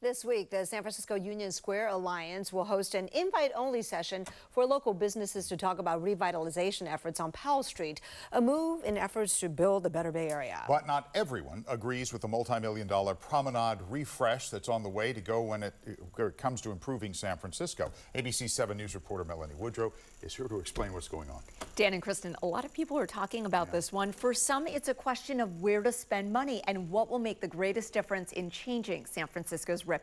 This week, the San Francisco Union Square Alliance will host an invite-only session for local businesses to talk about revitalization efforts on Powell Street, a move in efforts to build a better Bay Area. But not everyone agrees with the multi-million-dollar promenade refresh that's on the way to go when it comes to improving San Francisco. ABC 7 News reporter Melanie Woodrow is here to explain what's going on. Dan and Kristen, a lot of people are talking about this one. For some, it's a question of where to spend money and what will make the greatest difference in changing San Francisco's reputation.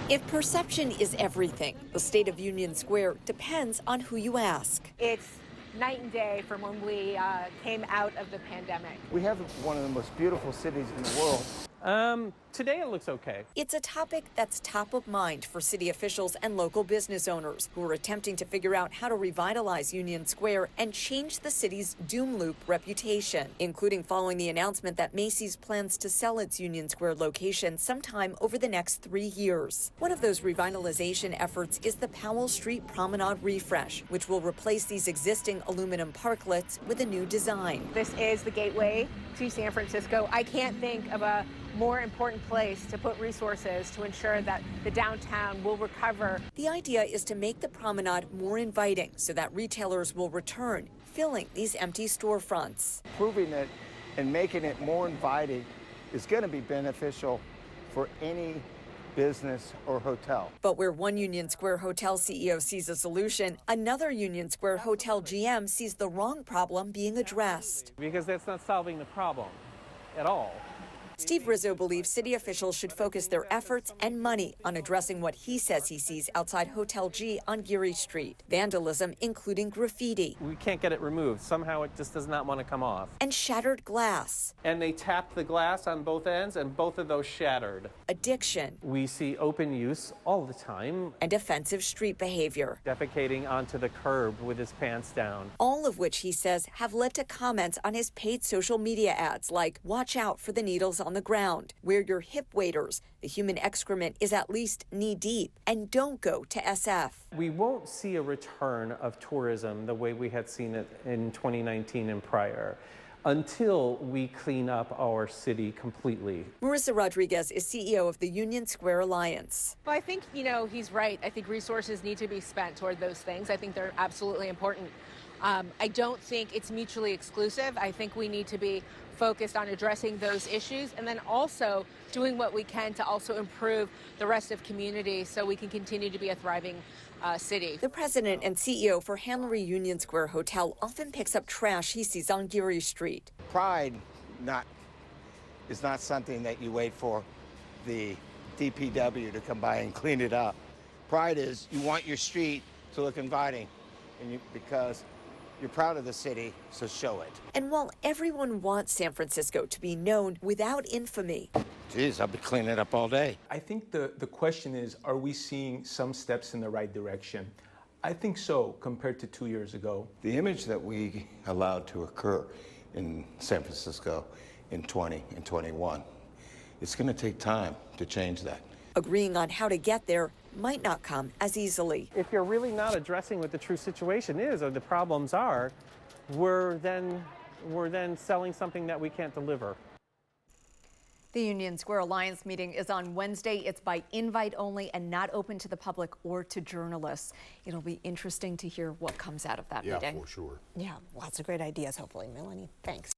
If perception is everything, the state of Union Square depends on who you ask. It's night and day from when we came out of the pandemic. We have one of the most beautiful cities in the world. Today it looks okay. It's a topic that's top of mind for city officials and local business owners who are attempting to figure out how to revitalize Union Square and change the city's doom loop reputation, including following the announcement that Macy's plans to sell its Union Square location sometime over the next 3 years. One of those revitalization efforts is the Powell Street Promenade refresh, which will replace these existing aluminum parklets with a new design. This is the gateway to San Francisco. I can't think of a more important place to put resources to ensure that the downtown will recover. The idea is to make the promenade more inviting so that retailers will return, filling these empty storefronts. Improving it and making it more inviting is going to be beneficial for any business or hotel. But where one Union Square hotel CEO sees a solution, another Union Square hotel GM sees the wrong problem being addressed. Because that's not solving the problem at all. Steve Rizzo believes city officials should focus their efforts and money on addressing what he says he sees outside Hotel G on Geary Street. Vandalism, including graffiti. We can't get it removed. Somehow it just does not want to come off. And shattered glass. And they tapped the glass on both ends and both of those shattered. Addiction. We see open use all the time. And offensive street behavior. Defecating onto the curb with his pants down. All of which, he says, have led to comments on his paid social media ads like, "Watch out for the needles on the ground, wear your hip waders, the human excrement is at least knee deep, and don't go to SF." We won't see a return of tourism the way we had seen it in 2019 and prior until we clean up our city completely. Marissa Rodriguez is CEO of the Union Square Alliance. Well, I think, he's right. I think resources need to be spent toward those things. I think they're absolutely important. I don't think it's mutually exclusive. I think we need to be focused on addressing those issues and then also doing what we can to also improve the rest of community so we can continue to be a thriving city. The president and CEO for Hanlery Union Square Hotel often picks up trash he sees on Geary Street. Pride is not something that you wait for the DPW to come by and clean it up. Pride is you want your street to look inviting because you're proud of the city, so show it. And while everyone wants San Francisco to be known without infamy, geez, I'll be cleaning it up all day. I think the question is, are we seeing some steps in the right direction? I think so, compared to 2 years ago. The image that we allowed to occur in San Francisco in 20 and 21, it's going to take time to change that. agreeing on how to get there might not come as easily. If you're really not addressing what the true situation is or the problems are, we're then selling something that we can't deliver. The Union Square Alliance meeting is on Wednesday. It's by invite only and not open to the public or to journalists. It'll be interesting to hear what comes out of that meeting. Yeah, for sure. Yeah, lots of great ideas, hopefully. Melanie, thanks.